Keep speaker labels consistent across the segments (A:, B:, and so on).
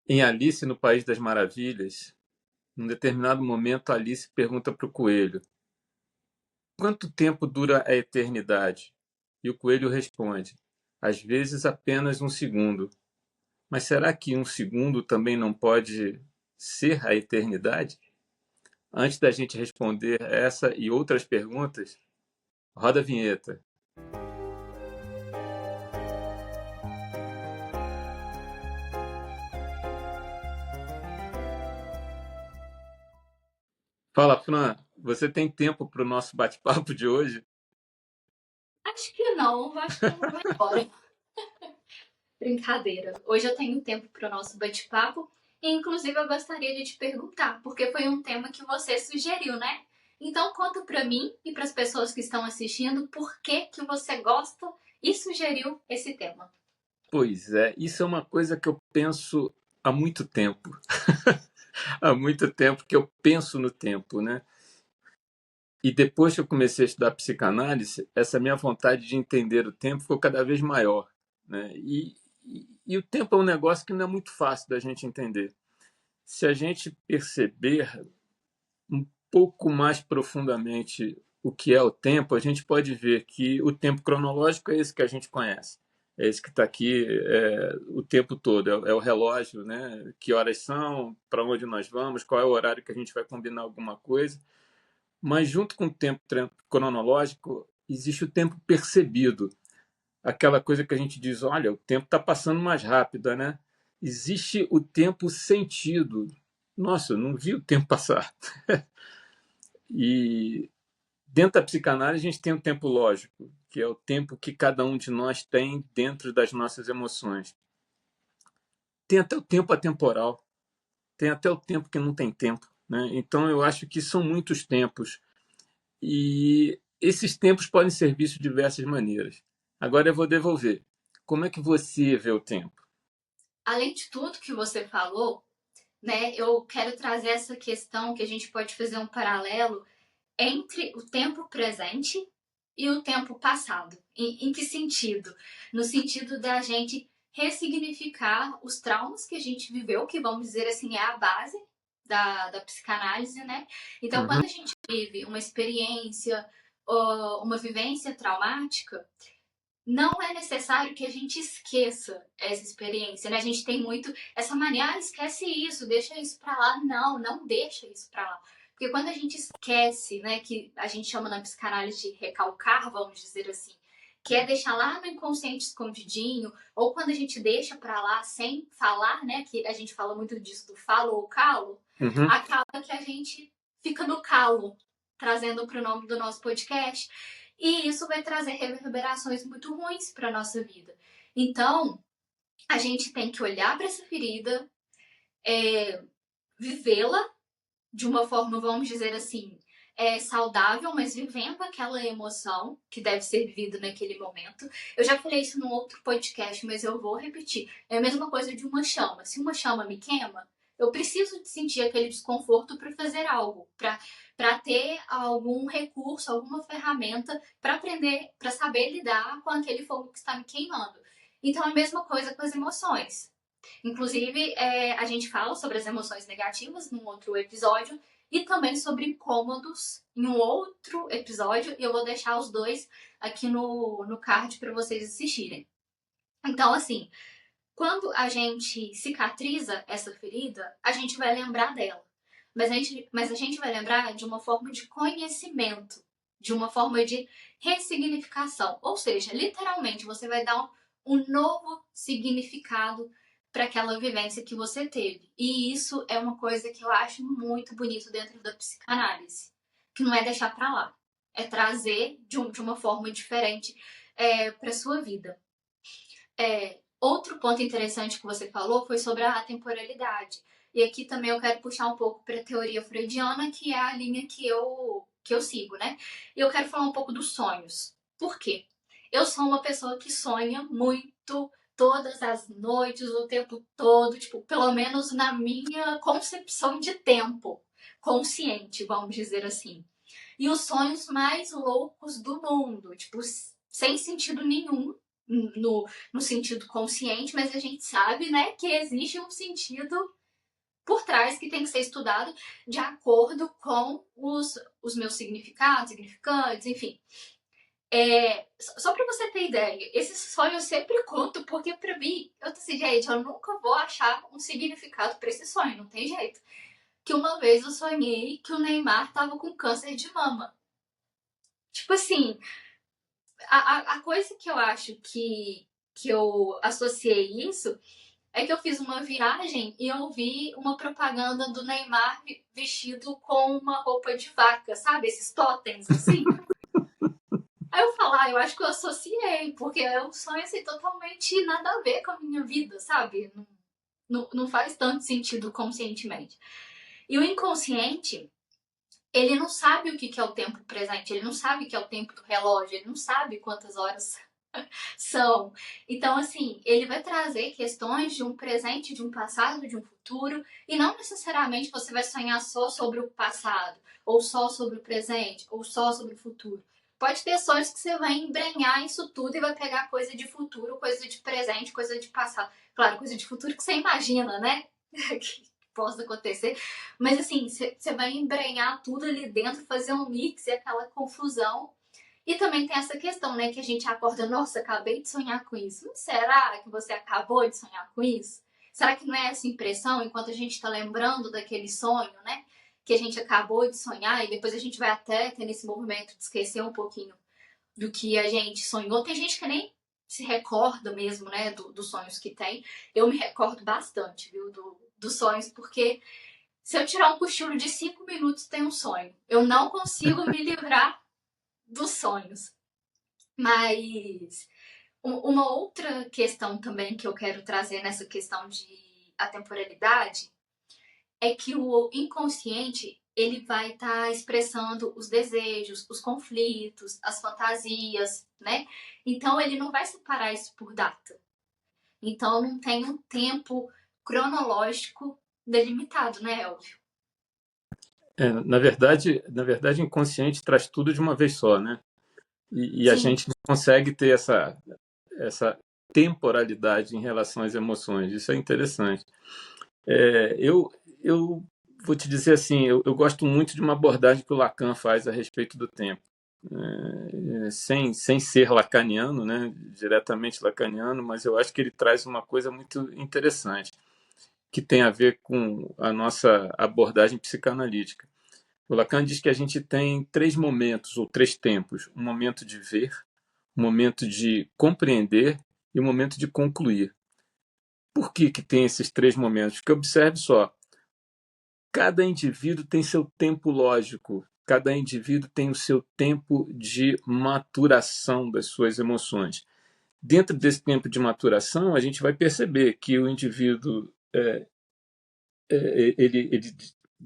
A: Em Alice no País das Maravilhas, num determinado momento, Alice pergunta para o coelho: quanto tempo dura a eternidade? E o coelho responde: às vezes apenas um segundo. Mas será que um segundo também não pode ser a eternidade? Antes da gente responder essa e outras perguntas, roda a vinheta. Fala, Fran, você tem tempo para o nosso bate-papo de hoje?
B: Acho que não, acho que eu vou embora. Brincadeira. Hoje eu tenho tempo para o nosso bate-papo e, inclusive, eu gostaria de te perguntar, porque foi um tema que você sugeriu, né? Então, conta para mim e para as pessoas que estão assistindo por que você gosta e sugeriu esse tema.
A: Pois é, isso é uma coisa que eu penso há muito tempo. Há muito tempo que eu penso no tempo, né? E depois que eu comecei a estudar psicanálise, essa minha vontade de entender o tempo ficou cada vez maior, né? E o tempo é um negócio que não é muito fácil da gente entender. Se a gente perceber um pouco mais profundamente o que é o tempo, a gente pode ver que o tempo cronológico é esse que a gente conhece. É esse que está aqui o tempo todo, é o relógio, né? Que horas são, para onde nós vamos, qual é o horário que a gente vai combinar alguma coisa. Mas junto com o tempo cronológico, existe o tempo percebido. Aquela coisa que a gente diz, olha, o tempo está passando mais rápido, né? Existe o tempo sentido. Nossa, eu não vi o tempo passar. E dentro da psicanálise, a gente tem o tempo lógico, que é o tempo que cada um de nós tem dentro das nossas emoções. Tem até o tempo atemporal, tem até o tempo que não tem tempo. Né? Então, eu acho que são muitos tempos. E esses tempos podem ser vistos de diversas maneiras. Agora eu vou devolver. Como é que você vê o tempo?
B: Além de tudo que você falou, né, eu quero trazer essa questão que a gente pode fazer um paralelo entre o tempo presente e o tempo passado. Em que sentido? No sentido da gente ressignificar os traumas que a gente viveu, que vamos dizer assim é a base da psicanálise, né? Então,
A: Uhum.
B: quando a gente vive uma experiência, uma vivência traumática, não é necessário que a gente esqueça essa experiência, né? A gente tem muito essa mania, esquece isso, deixa isso pra lá. Não, não deixa isso pra lá. Porque quando a gente esquece, né, que a gente chama na psicanálise de recalcar, vamos dizer assim, que é deixar lá no inconsciente escondidinho, ou quando a gente deixa pra lá sem falar, né, que a gente fala muito disso do falo ou calo,
A: Uhum.
B: acaba que a gente fica no calo, trazendo para o nome do nosso podcast, e isso vai trazer reverberações muito ruins para nossa vida. Então, a gente tem que olhar para essa ferida, vivê-la de uma forma, vamos dizer assim, saudável, mas vivendo aquela emoção que deve ser vivida naquele momento. Eu já falei isso num outro podcast, mas eu vou repetir. É a mesma coisa de uma chama. Se uma chama me queima, eu preciso de sentir aquele desconforto para fazer algo, para ter algum recurso, alguma ferramenta para aprender, para saber lidar com aquele fogo que está me queimando. Então, é a mesma coisa com as emoções. Inclusive, a gente fala sobre as emoções negativas num outro episódio e também sobre incômodos em um outro episódio. E eu vou deixar os dois aqui no card para vocês assistirem. Então, assim, quando a gente cicatriza essa ferida, a gente vai lembrar dela. Mas a gente vai lembrar de uma forma de conhecimento, de uma forma de ressignificação. Ou seja, literalmente, você vai dar um novo significado para aquela vivência que você teve. E isso é uma coisa que eu acho muito bonito dentro da psicanálise, que não é deixar para lá, é trazer de uma forma diferente para sua vida. Outro ponto interessante que você falou foi sobre a temporalidade. E aqui também eu quero puxar um pouco para a teoria freudiana, que é a linha que eu sigo, né? E eu quero falar um pouco dos sonhos. Por quê? Eu sou uma pessoa que sonha muito todas as noites, o tempo todo, tipo, pelo menos na minha concepção de tempo consciente, vamos dizer assim. E os sonhos mais loucos do mundo, tipo, sem sentido nenhum, no sentido consciente, mas a gente sabe, né, que existe um sentido por trás que tem que ser estudado de acordo com os meus significados, significantes, enfim. Só pra você ter ideia, esse sonho eu sempre conto, porque pra mim, eu tô assim, gente, eu nunca vou achar um significado pra esse sonho, não tem jeito. Que uma vez eu sonhei que o Neymar tava com câncer de mama. Tipo assim, a coisa que eu acho que eu associei isso é que eu fiz uma viagem e eu vi uma propaganda do Neymar vestido com uma roupa de vaca, sabe? Esses totens, assim. Aí eu falo, eu acho que eu associei, porque é um sonho assim, totalmente nada a ver com a minha vida, sabe? Não faz tanto sentido conscientemente. E o inconsciente, ele não sabe o que é o tempo presente, ele não sabe o que é o tempo do relógio, ele não sabe quantas horas são. Então, assim, ele vai trazer questões de um presente, de um passado, de um futuro, e não necessariamente você vai sonhar só sobre o passado, ou só sobre o presente, ou só sobre o futuro. Pode ter sonhos que você vai embrenhar isso tudo e vai pegar coisa de futuro, coisa de presente, coisa de passado. Claro, coisa de futuro que você imagina, né? Que possa acontecer. Mas assim, você vai embrenhar tudo ali dentro, fazer um mix e aquela confusão. E também tem essa questão, né, que a gente acorda, nossa, acabei de sonhar com isso. Mas será que você acabou de sonhar com isso? Será que não é essa impressão, enquanto a gente está lembrando daquele sonho, né, que a gente acabou de sonhar e depois a gente vai até ter nesse movimento de esquecer um pouquinho do que a gente sonhou. Tem gente que nem se recorda mesmo, né, dos sonhos que tem. Eu me recordo bastante, viu, dos sonhos, porque se eu tirar um cochilo de 5 minutos, tem um sonho. Eu não consigo me livrar dos sonhos. Mas uma outra questão também que eu quero trazer nessa questão de atemporalidade é que o inconsciente ele vai estar expressando os desejos, os conflitos, as fantasias, né? Então ele não vai separar isso por data. Então não tem um tempo cronológico delimitado, né, Elvio?
A: Na verdade, o inconsciente traz tudo de uma vez só, né? E a
B: Sim,
A: gente não consegue ter essa temporalidade em relação às emoções. Isso é interessante. Eu vou te dizer assim, eu gosto muito de uma abordagem que o Lacan faz a respeito do tempo. Sem ser lacaniano, né, diretamente lacaniano, mas eu acho que ele traz uma coisa muito interessante, que tem a ver com a nossa abordagem psicanalítica. O Lacan diz que a gente tem três momentos ou três tempos: um momento de ver, um momento de compreender e um momento de concluir. Por que tem esses três momentos? Porque observe só, cada indivíduo tem seu tempo lógico, cada indivíduo tem o seu tempo de maturação das suas emoções. Dentro desse tempo de maturação, a gente vai perceber que o indivíduo ele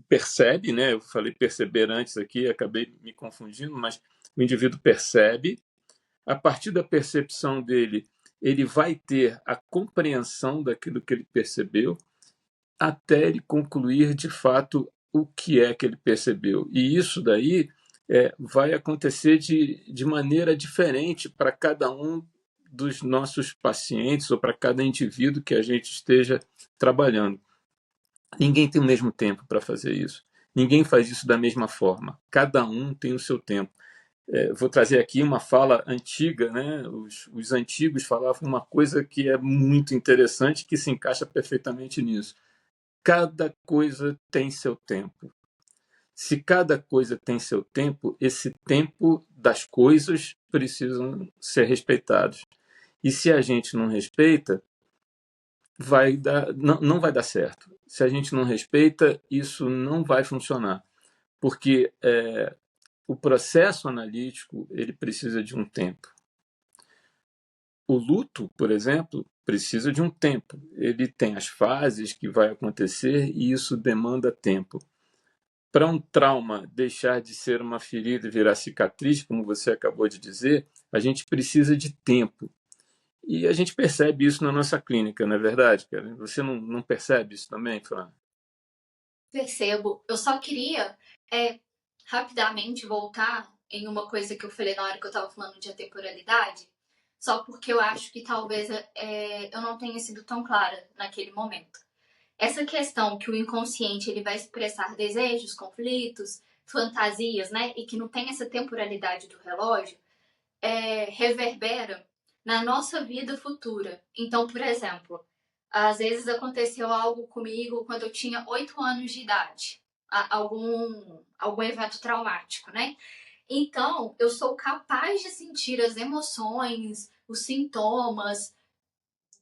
A: percebe, né? Eu falei perceber antes aqui, acabei me confundindo, mas o indivíduo percebe, a partir da percepção dele, ele vai ter a compreensão daquilo que ele percebeu, até ele concluir de fato o que é que ele percebeu. E isso daí vai acontecer de maneira diferente para cada um dos nossos pacientes ou para cada indivíduo que a gente esteja trabalhando. Ninguém tem o mesmo tempo para fazer isso. Ninguém faz isso da mesma forma. Cada um tem o seu tempo. Vou trazer aqui uma fala antiga, né? Os antigos falavam uma coisa que é muito interessante, que se encaixa perfeitamente nisso. Cada coisa tem seu tempo. Se cada coisa tem seu tempo, esse tempo das coisas precisam ser respeitados. E se a gente não respeita, não vai dar certo. Se a gente não respeita, isso não vai funcionar, porque o processo analítico ele precisa de um tempo. O luto, por exemplo, precisa de um tempo. Ele tem as fases que vai acontecer e isso demanda tempo. Para um trauma deixar de ser uma ferida e virar cicatriz, como você acabou de dizer, a gente precisa de tempo. E a gente percebe isso na nossa clínica, não é verdade, cara? Você não percebe isso também, Fran?
B: percebo. Eu só queria rapidamente voltar em uma coisa que eu falei na hora que eu tava falando de atemporalidade. só porque eu acho que talvez eu não tenha sido tão clara naquele momento. Essa questão que o inconsciente ele vai expressar desejos, conflitos, fantasias, né? E que não tem essa temporalidade do relógio, reverbera na nossa vida futura. Então, por exemplo, às vezes aconteceu algo comigo quando eu tinha 8 anos de idade. Algum evento traumático, né? Então, eu sou capaz de sentir as emoções, os sintomas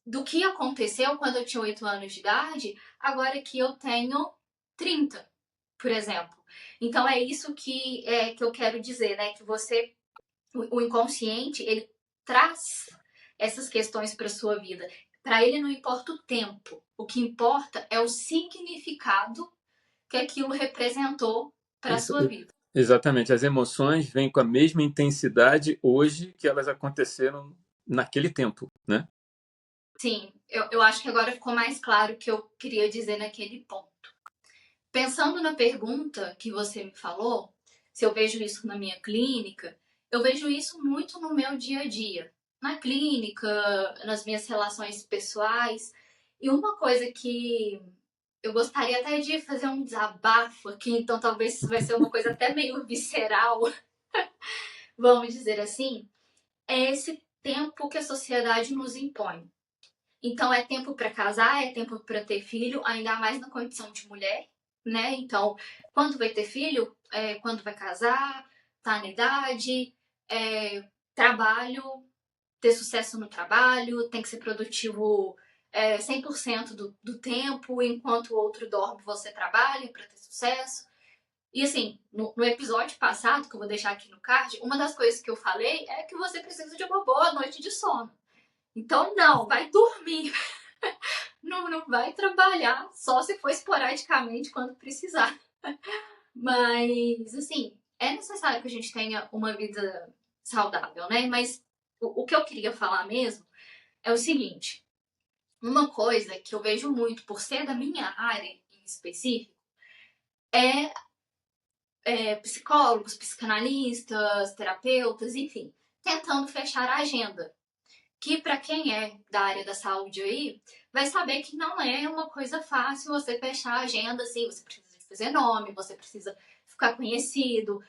B: do que aconteceu quando eu tinha 8 anos de idade, agora que eu tenho 30, por exemplo. Então, é isso que eu quero dizer, né? Que o inconsciente, ele traz essas questões para sua vida. Para ele não importa o tempo, o que importa é o significado que aquilo representou para a
A: Isso,
B: sua vida.
A: exatamente. As emoções vêm com a mesma intensidade hoje que elas aconteceram naquele tempo, né?
B: Sim, eu acho que agora ficou mais claro o que eu queria dizer naquele ponto. Pensando na pergunta que você me falou, se eu vejo isso na minha clínica, eu vejo isso muito no meu dia a dia. Na clínica, nas minhas relações pessoais. E uma coisa que eu gostaria até de fazer um desabafo aqui, então talvez vai ser uma coisa até meio visceral, vamos dizer assim, é esse tempo que a sociedade nos impõe. Então é tempo para casar, é tempo para ter filho, ainda mais na condição de mulher, né? Então, quando vai ter filho, quando vai casar, tá na idade, trabalho, ter sucesso no trabalho, tem que ser produtivo 100% do tempo, enquanto o outro dorme, você trabalha para ter sucesso. E assim, no episódio passado, que eu vou deixar aqui no card, uma das coisas que eu falei é que você precisa de uma boa noite de sono. Então, não, vai dormir. Não vai trabalhar, só se for esporadicamente quando precisar. Mas, assim, é necessário que a gente tenha uma vida saudável, né? Mas o que eu queria falar mesmo é o seguinte: uma coisa que eu vejo muito, por ser da minha área em específico, é psicólogos, psicanalistas, terapeutas, enfim, tentando fechar a agenda. Que para quem é da área da saúde aí, vai saber que não é uma coisa fácil você fechar a agenda assim, você precisa de fazer nome, você precisa ficar conhecido,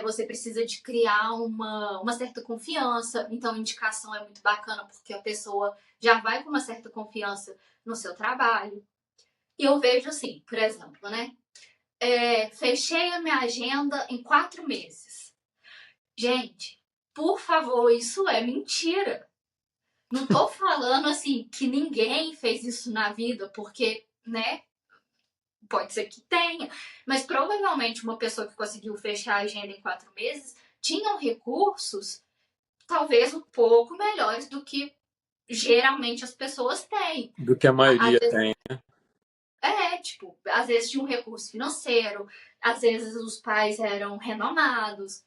B: você precisa de criar uma certa confiança. Então, indicação é muito bacana porque a pessoa já vai com uma certa confiança no seu trabalho. E eu vejo assim, por exemplo, né? Fechei a minha agenda em 4 meses. Gente, por favor, isso é mentira. Não tô falando assim que ninguém fez isso na vida, porque, né, pode ser que tenha, mas provavelmente uma pessoa que conseguiu fechar a agenda em 4 meses tinham recursos talvez um pouco melhores do que geralmente as pessoas têm.
A: Do que a
B: Às
A: maioria
B: vezes,
A: tem.
B: tipo, às vezes tinha um recurso financeiro, às vezes os pais eram renomados.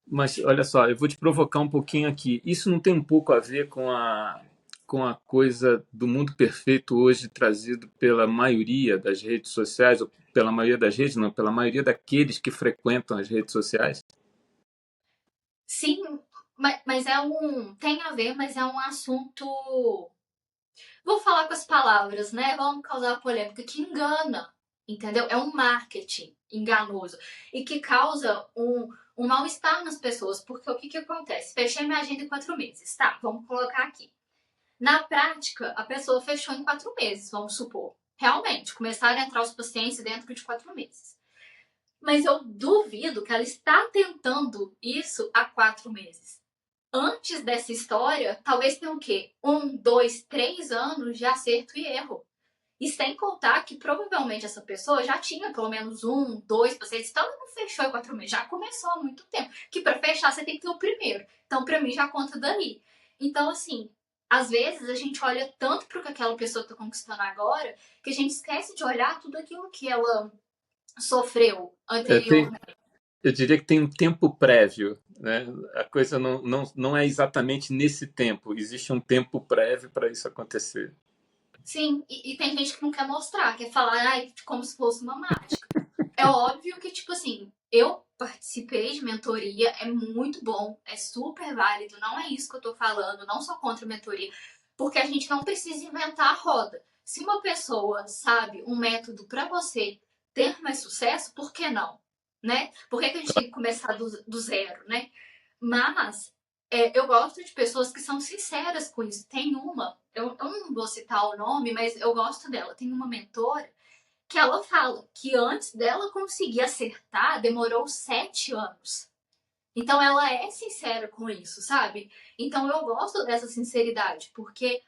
A: Mas olha só, eu vou te provocar um pouquinho aqui. Isso não tem um pouco a ver com a coisa do mundo perfeito hoje trazido pela maioria das redes sociais, ou pela maioria das redes, não, pela maioria daqueles que frequentam as redes sociais?
B: Sim, mas tem a ver, mas é um assunto, vou falar com as palavras, né? Vamos causar polêmica, que engana, entendeu? É um marketing enganoso e que causa um mal-estar nas pessoas, porque o que acontece? Fechei minha agenda em 4 meses, tá? Vamos colocar aqui. Na prática, a pessoa fechou em 4 meses, vamos supor. Realmente, começaram a entrar os pacientes dentro de 4 meses. Mas eu duvido que ela está tentando isso há 4 meses. Antes dessa história, talvez tenha o quê? 1, 2, 3 anos de acerto e erro. E sem contar que provavelmente essa pessoa já tinha pelo menos 1, 2 pacientes. Então ela não fechou em 4 meses, já começou há muito tempo. Que para fechar você tem que ter o primeiro. Então para mim já conta daí. Então assim, às vezes a gente olha tanto para o que aquela pessoa está conquistando agora que a gente esquece de olhar tudo aquilo que ela sofreu
A: É, tem,
B: anteriormente.
A: eu diria que tem um tempo prévio, né? A coisa não é exatamente nesse tempo, existe um tempo prévio para isso acontecer.
B: Sim, e tem gente que não quer mostrar, quer falar como se fosse uma mágica. É óbvio que, tipo assim, eu participei de mentoria, é muito bom, é super válido, não é isso que eu tô falando, não sou contra mentoria, porque a gente não precisa inventar a roda. Se uma pessoa sabe um método para você ter mais sucesso, por que não? Né? Por que a gente tem que começar do zero, né? Mas eu gosto de pessoas que são sinceras com isso. Tem uma, eu não vou citar o nome, mas eu gosto dela. Tem uma mentora que ela fala que antes dela conseguir acertar, demorou 7 anos. Então ela é sincera com isso, sabe? Então eu gosto dessa sinceridade, porque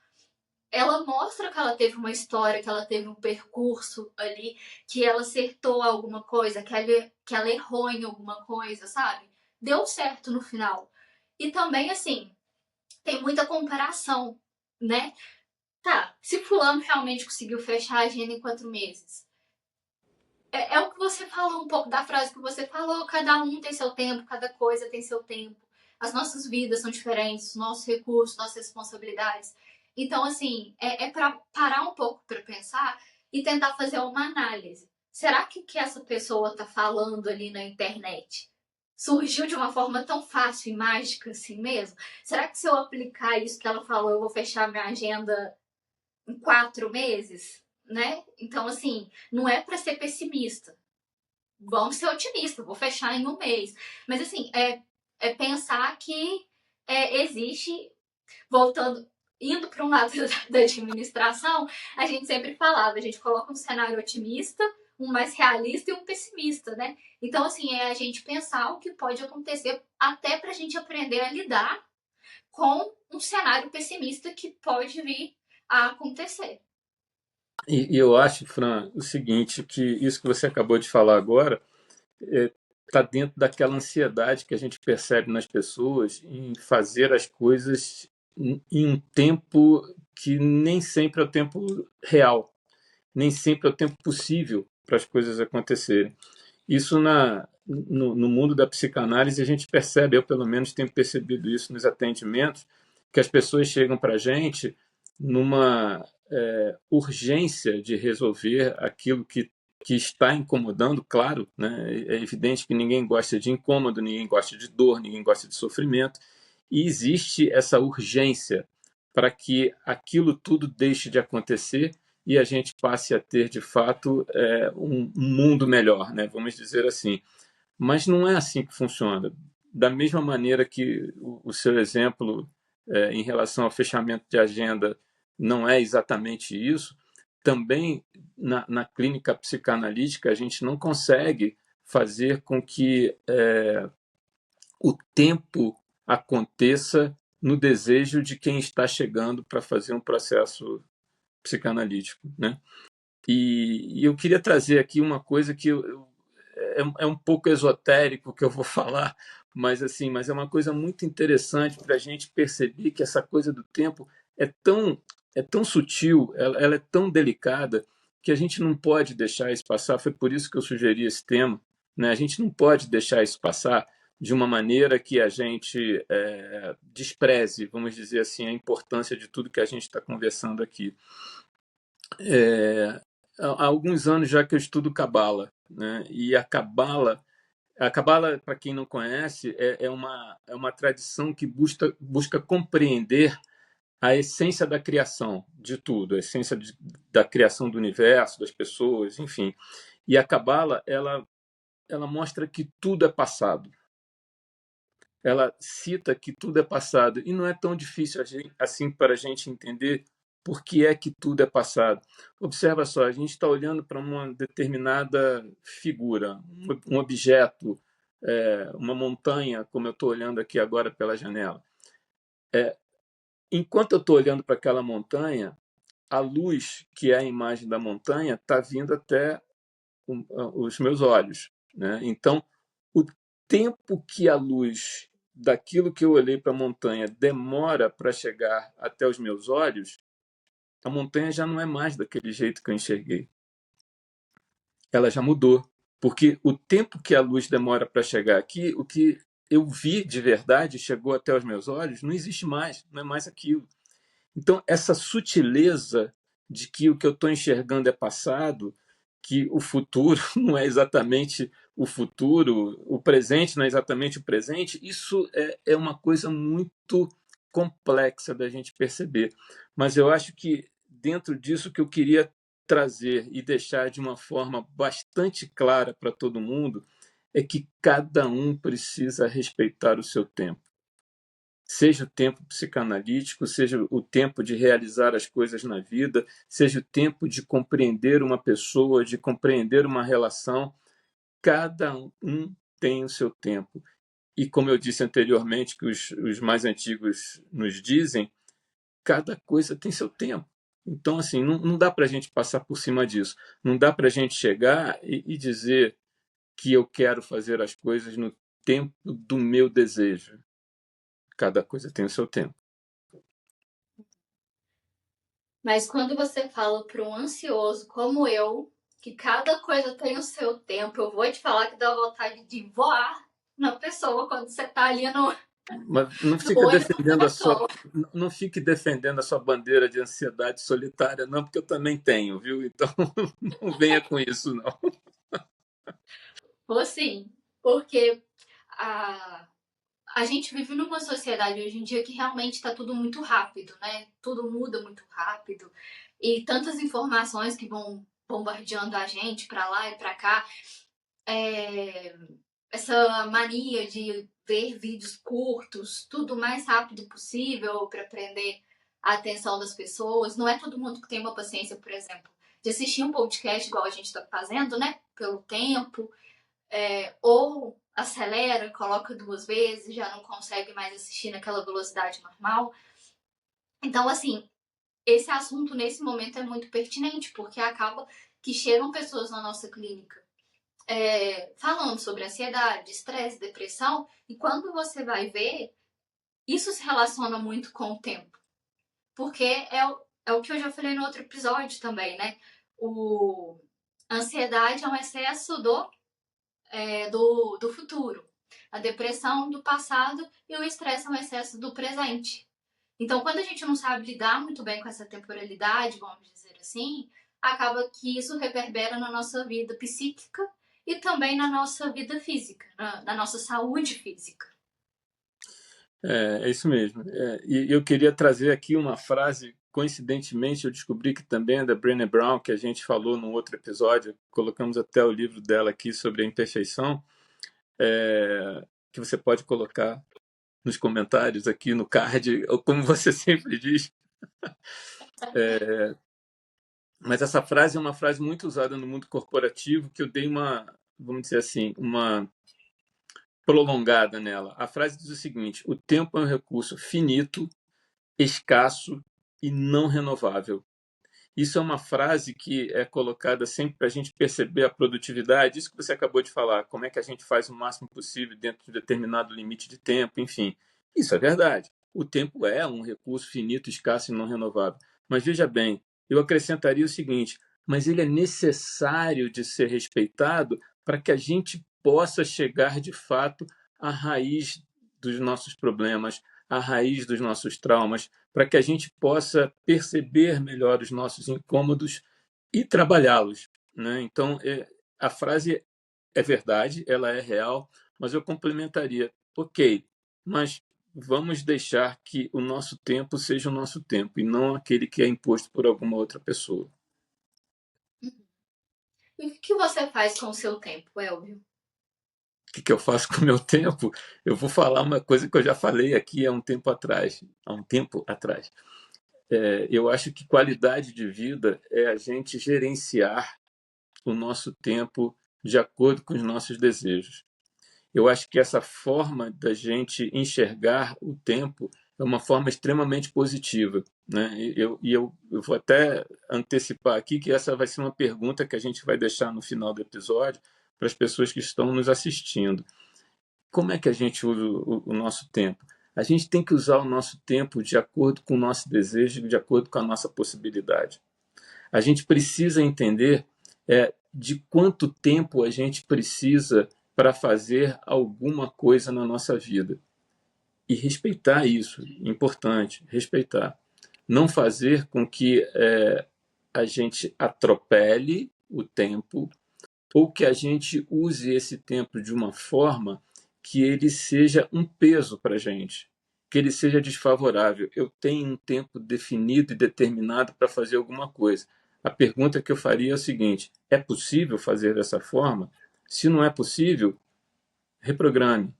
B: ela mostra que ela teve uma história, que ela teve um percurso ali, que ela acertou alguma coisa, que ela errou em alguma coisa, sabe? Deu certo no final. E também, assim, tem muita comparação, né? Tá, se fulano realmente conseguiu fechar a agenda em 4 meses, é o que você falou, um pouco da frase que você falou, cada um tem seu tempo, cada coisa tem seu tempo. As nossas vidas são diferentes, nossos recursos, nossas responsabilidades. Então, assim, é para parar um pouco para pensar e tentar fazer uma análise. Será que o que essa pessoa está falando ali na internet surgiu de uma forma tão fácil e mágica assim mesmo? Será que se eu aplicar isso que ela falou, eu vou fechar minha agenda em 4 meses? Né? Então, assim, não é para ser pessimista. Vamos ser otimistas, vou fechar em 1 mês. Mas, assim, é pensar que existe, voltando, indo para um lado da administração, a gente sempre falava, a gente coloca um cenário otimista, um mais realista e um pessimista, né? Então, assim, é a gente pensar o que pode acontecer até para a gente aprender a lidar com um cenário pessimista que pode vir a acontecer.
A: E eu acho, Fran, o seguinte, que isso que você acabou de falar agora está dentro daquela ansiedade que a gente percebe nas pessoas em fazer as coisas em um tempo que nem sempre é o tempo real, nem sempre é o tempo possível para as coisas acontecerem. Isso no mundo da psicanálise a gente percebe, eu pelo menos tenho percebido isso nos atendimentos, que as pessoas chegam para a gente numa urgência de resolver aquilo que está incomodando, claro, né? É evidente que ninguém gosta de incômodo, ninguém gosta de dor, ninguém gosta de sofrimento, e existe essa urgência para que aquilo tudo deixe de acontecer e a gente passe a ter, de fato, um mundo melhor, né? Vamos dizer assim. Mas não é assim que funciona. Da mesma maneira que o seu exemplo em relação ao fechamento de agenda não é exatamente isso, também na clínica psicanalítica a gente não consegue fazer com que o tempo aconteça no desejo de quem está chegando para fazer um processo psicanalítico, né? E eu queria trazer aqui uma coisa que é um pouco esotérico que eu vou falar, mas assim, mas é uma coisa muito interessante para a gente perceber que essa coisa do tempo é tão sutil, ela é tão delicada que a gente não pode deixar isso passar. Foi por isso que eu sugeri esse tema, né? A gente não pode deixar isso passar de uma maneira que a gente despreze, vamos dizer assim, a importância de tudo que a gente está conversando aqui. Há alguns anos já que eu estudo Cabala, né? E a Cabala, para quem não conhece, é uma tradição que busca compreender a essência da criação de tudo, a essência da criação do universo, das pessoas, enfim. E a Cabala, ela mostra que tudo é passado. Ela cita que tudo é passado. E não é tão difícil assim para a gente entender por que é que tudo é passado. Observa só, a gente está olhando para uma determinada figura, um objeto, uma montanha, como eu estou olhando aqui agora pela janela. Enquanto eu estou olhando para aquela montanha, a luz, que é a imagem da montanha, está vindo até os meus olhos, né? Então, o tempo que a luz daquilo que eu olhei para a montanha demora para chegar até os meus olhos, a montanha já não é mais daquele jeito que eu enxerguei. Ela já mudou. Porque o tempo que a luz demora para chegar aqui, o que eu vi de verdade, chegou até os meus olhos, não existe mais, não é mais aquilo. Então, essa sutileza de que o que eu estou enxergando é passado, que o futuro não é exatamente o futuro, o presente não é exatamente o presente, isso é uma coisa muito complexa da gente perceber. Mas eu acho que dentro disso que eu queria trazer e deixar de uma forma bastante clara para todo mundo é que cada um precisa respeitar o seu tempo. Seja o tempo psicanalítico, seja o tempo de realizar as coisas na vida, seja o tempo de compreender uma pessoa, de compreender uma relação, cada um tem o seu tempo. E como eu disse anteriormente, que os mais antigos nos dizem, cada coisa tem seu tempo. Então, assim, não dá para a gente passar por cima disso. Não dá para a gente chegar e dizer que eu quero fazer as coisas no tempo do meu desejo. Cada coisa tem o seu tempo.
B: Mas quando você fala para um ansioso como eu, que cada coisa tem o seu tempo, eu vou te falar que dá vontade de voar na pessoa quando você tá ali no
A: Mas não fique
B: olho do
A: defendendo
B: furacão.
A: não fique defendendo a sua bandeira de ansiedade solitária, não, porque eu também tenho, viu? Então não venha com isso, não.
B: Ou sim, porque a, a gente vive numa sociedade hoje em dia que realmente está tudo muito rápido, né? Tudo muda muito rápido e tantas informações que vão bombardeando a gente para lá e para cá. É, essa mania de ver vídeos curtos, tudo o mais rápido possível para prender a atenção das pessoas. Não é todo mundo que tem uma paciência, por exemplo, de assistir um podcast igual a gente está fazendo, né? Pelo tempo. Ou acelera, coloca duas vezes, já não consegue mais assistir naquela velocidade normal. Então, assim, esse assunto nesse momento é muito pertinente, porque acaba que chegam pessoas na nossa clínica falando sobre ansiedade, estresse, depressão, e quando você vai ver, isso se relaciona muito com o tempo. Porque é o que eu já falei no outro episódio também, né? A ansiedade é um excesso do futuro. A depressão do passado e o estresse é um excesso do presente. Então, quando a gente não sabe lidar muito bem com essa temporalidade, vamos dizer assim, acaba que isso reverbera na nossa vida psíquica e também na nossa vida física, na nossa saúde física.
A: É isso mesmo. E eu queria trazer aqui uma frase, coincidentemente, eu descobri que também é da Brené Brown, que a gente falou num outro episódio, colocamos até o livro dela aqui sobre a imperfeição, que você pode colocar nos comentários aqui no card, ou como você sempre diz. Mas essa frase é uma frase muito usada no mundo corporativo, que eu dei vamos dizer assim, uma prolongada nela. A frase diz o seguinte: o tempo é um recurso finito, escasso e não renovável. Isso é uma frase que é colocada sempre para a gente perceber a produtividade, isso que você acabou de falar, como é que a gente faz o máximo possível dentro de determinado limite de tempo, enfim. Isso é verdade. O tempo é um recurso finito, escasso e não renovável. Mas veja bem, eu acrescentaria o seguinte: mas ele é necessário de ser respeitado para que a gente possa chegar de fato à raiz dos nossos problemas, à raiz dos nossos traumas, para que a gente possa perceber melhor os nossos incômodos e trabalhá-los, né? Então, a frase é verdade, ela é real, mas eu complementaria, ok, mas vamos deixar que o nosso tempo seja o nosso tempo e não aquele que é imposto por alguma outra pessoa.
B: E o que você faz com o seu tempo, Elvio?
A: O que eu faço com o meu tempo? Eu vou falar uma coisa que eu já falei aqui há um tempo atrás. Eu acho que qualidade de vida é a gente gerenciar o nosso tempo de acordo com os nossos desejos. Eu acho que essa forma da gente enxergar o tempo é uma forma extremamente positiva, né? Eu vou até antecipar aqui que essa vai ser uma pergunta que a gente vai deixar no final do episódio para as pessoas que estão nos assistindo. Como é que a gente usa o nosso tempo? A gente tem que usar o nosso tempo de acordo com o nosso desejo, de acordo com a nossa possibilidade. A gente precisa entender de quanto tempo a gente precisa para fazer alguma coisa na nossa vida. E respeitar isso, importante, respeitar. Não fazer com que a gente atropele o tempo ou que a gente use esse tempo de uma forma que ele seja um peso para a gente, que ele seja desfavorável. Eu tenho um tempo definido e determinado para fazer alguma coisa. A pergunta que eu faria é o seguinte: é possível fazer dessa forma? Se não é possível, reprograme,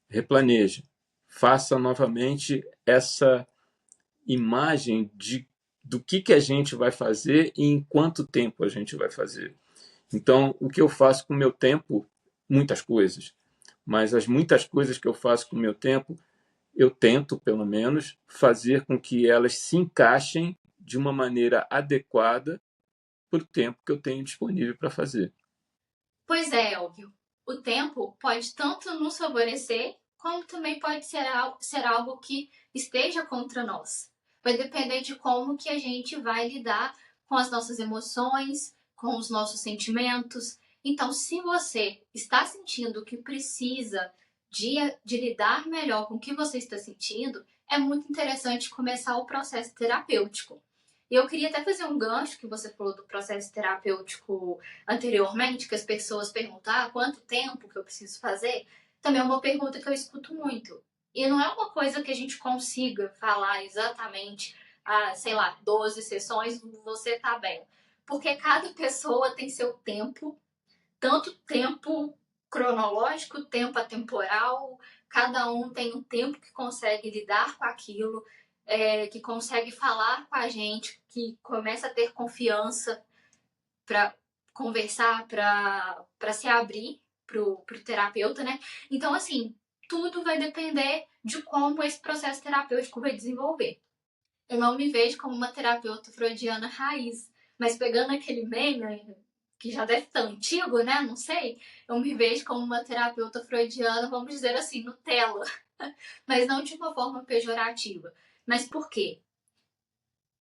A: replaneje, faça novamente essa imagem do que a gente vai fazer e em quanto tempo a gente vai fazer. Então, o que eu faço com o meu tempo? Muitas coisas. Mas as muitas coisas que eu faço com o meu tempo, eu tento, pelo menos, fazer com que elas se encaixem de uma maneira adequada para o tempo que eu tenho disponível para fazer.
B: Pois é, Elvio. O tempo pode tanto nos favorecer, como também pode ser algo que esteja contra nós. Vai depender de como que a gente vai lidar com as nossas emoções, com os nossos sentimentos. Então, se você está sentindo que precisa de lidar melhor com o que você está sentindo, é muito interessante começar o processo terapêutico. E eu queria até fazer um gancho que você falou do processo terapêutico anteriormente, que as pessoas perguntam quanto tempo que eu preciso fazer. Também é uma pergunta que eu escuto muito. E não é uma coisa que a gente consiga falar exatamente, sei lá, 12 sessões, você tá bem. Porque cada pessoa tem seu tempo, tanto tempo cronológico, tempo atemporal, cada um tem um tempo que consegue lidar com aquilo, que consegue falar com a gente, que começa a ter confiança para conversar, para se abrir pro terapeuta, né? Então, assim, tudo vai depender de como esse processo terapêutico vai desenvolver. Eu não me vejo como uma terapeuta freudiana raiz, mas pegando aquele meme, que já deve estar antigo, né? Não sei. Eu me vejo como uma terapeuta freudiana, vamos dizer assim, Nutella. Mas não de uma forma pejorativa. Mas por quê?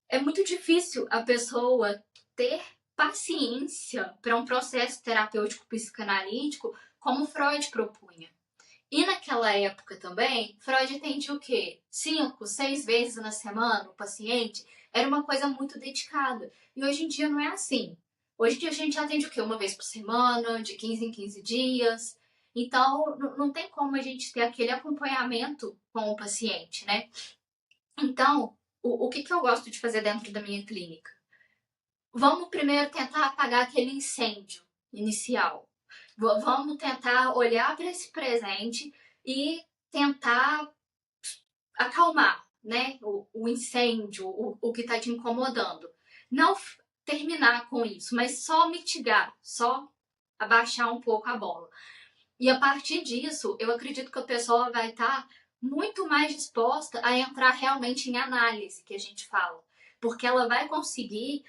B: É muito difícil a pessoa ter paciência para um processo terapêutico psicanalítico como Freud propunha. E naquela época também, Freud atendia o quê? 5, 6 vezes na semana o paciente. Era uma coisa muito dedicada. E hoje em dia não é assim. Hoje em dia a gente atende o quê? Uma vez por semana, de 15 em 15 dias. Então, não tem como a gente ter aquele acompanhamento com o paciente, né? Então, o que eu gosto de fazer dentro da minha clínica? Vamos primeiro tentar apagar aquele incêndio inicial. Vamos tentar olhar para esse presente e tentar acalmar, né, o incêndio, o que está te incomodando. Não terminar com isso, mas só mitigar, só abaixar um pouco a bola. E a partir disso, eu acredito que a pessoa vai estar muito mais disposta a entrar realmente em análise, que a gente fala. Porque ela vai conseguir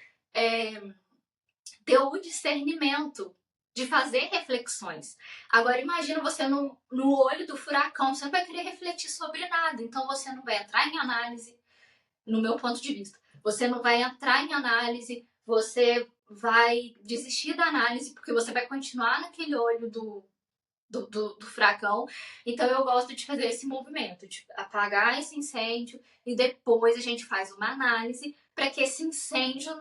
B: ter o discernimento de fazer reflexões. Agora, imagina você no olho do furacão, você não vai querer refletir sobre nada, então você não vai entrar em análise, no meu ponto de vista. Você não vai entrar em análise, você vai desistir da análise, porque você vai continuar naquele olho do furacão. Então eu gosto de fazer esse movimento, de apagar esse incêndio e depois a gente faz uma análise para que esse incêndio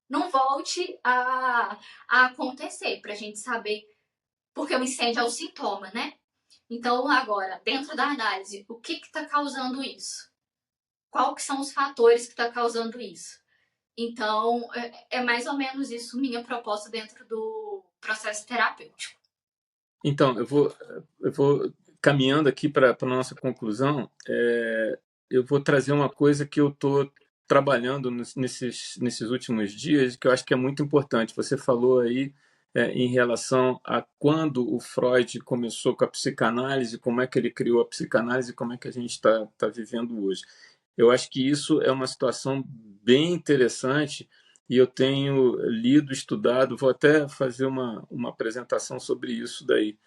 B: não volte a acontecer, para a gente saber, porque o incêndio é o sintoma, né? Então agora, dentro da análise, o que está causando isso? Qual que são os fatores que está causando isso? Então, é mais ou menos isso minha proposta dentro do processo terapêutico.
A: Então, eu vou caminhando aqui para a nossa conclusão. Eu vou trazer uma coisa que eu estou trabalhando nesses últimos dias, que eu acho que é muito importante. Você falou aí em relação a quando o Freud começou com a psicanálise, como é que ele criou a psicanálise e como é que a gente está vivendo hoje. Eu acho que isso é uma situação bem interessante e eu tenho lido, estudado, vou até fazer uma apresentação sobre isso daí.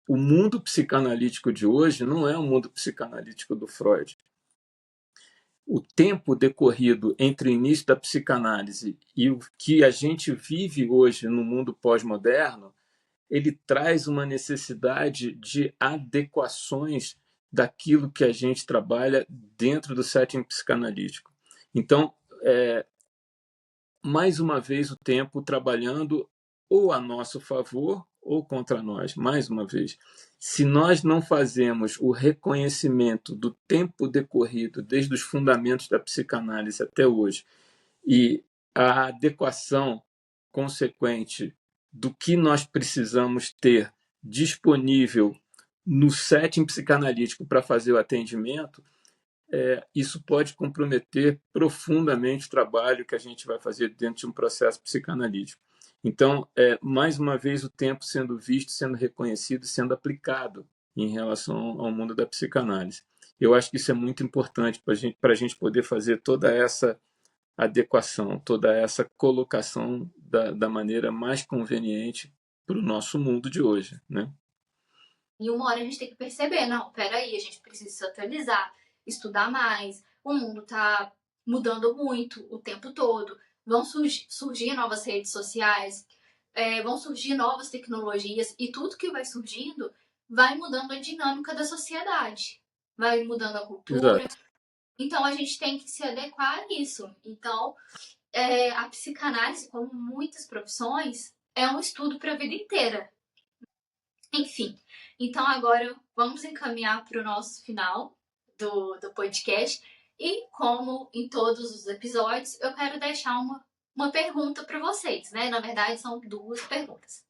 A: O mundo psicanalítico de hoje não é o mundo psicanalítico do Freud. O tempo decorrido entre o início da psicanálise e o que a gente vive hoje no mundo pós-moderno, ele traz uma necessidade de adequações daquilo que a gente trabalha dentro do setting psicanalítico. Então, mais uma vez, o tempo trabalhando ou a nosso favor ou contra nós. Mais uma vez, se nós não fazemos o reconhecimento do tempo decorrido, desde os fundamentos da psicanálise até hoje, e a adequação consequente do que nós precisamos ter disponível no setting psicanalítico para fazer o atendimento, isso pode comprometer profundamente o trabalho que a gente vai fazer dentro de um processo psicanalítico. Então, mais uma vez, o tempo sendo visto, sendo reconhecido, sendo aplicado em relação ao mundo da psicanálise. Eu acho que isso é muito importante para a gente poder fazer toda essa adequação, toda essa colocação da maneira mais conveniente para o nosso mundo de hoje, né?
B: E uma hora a gente tem que perceber, não, peraí, a gente precisa se atualizar, estudar mais, o mundo tá mudando muito o tempo todo, vão surgir novas redes sociais, vão surgir novas tecnologias, e tudo que vai surgindo vai mudando a dinâmica da sociedade, vai mudando a cultura.
A: Exato.
B: Então a gente tem que se adequar a isso. Então, a psicanálise, como muitas profissões, é um estudo para a vida inteira. Enfim, então agora vamos encaminhar para o nosso final do podcast. E como em todos os episódios, eu quero deixar uma pergunta para vocês, né? Na verdade, são duas perguntas.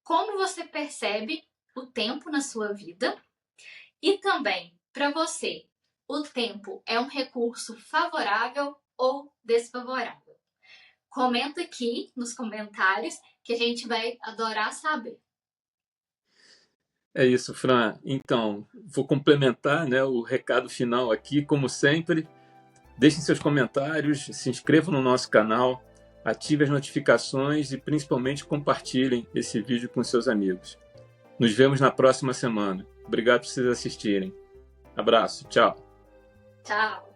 B: Como você percebe o tempo na sua vida? E também, para você, o tempo é um recurso favorável ou desfavorável? Comenta aqui nos comentários que a gente vai adorar saber.
A: É isso, Fran. Então, vou complementar, né, o recado final aqui, como sempre. Deixem seus comentários, se inscrevam no nosso canal, ative as notificações e principalmente compartilhem esse vídeo com seus amigos. Nos vemos na próxima semana. Obrigado por vocês assistirem. Abraço, tchau.
B: Tchau.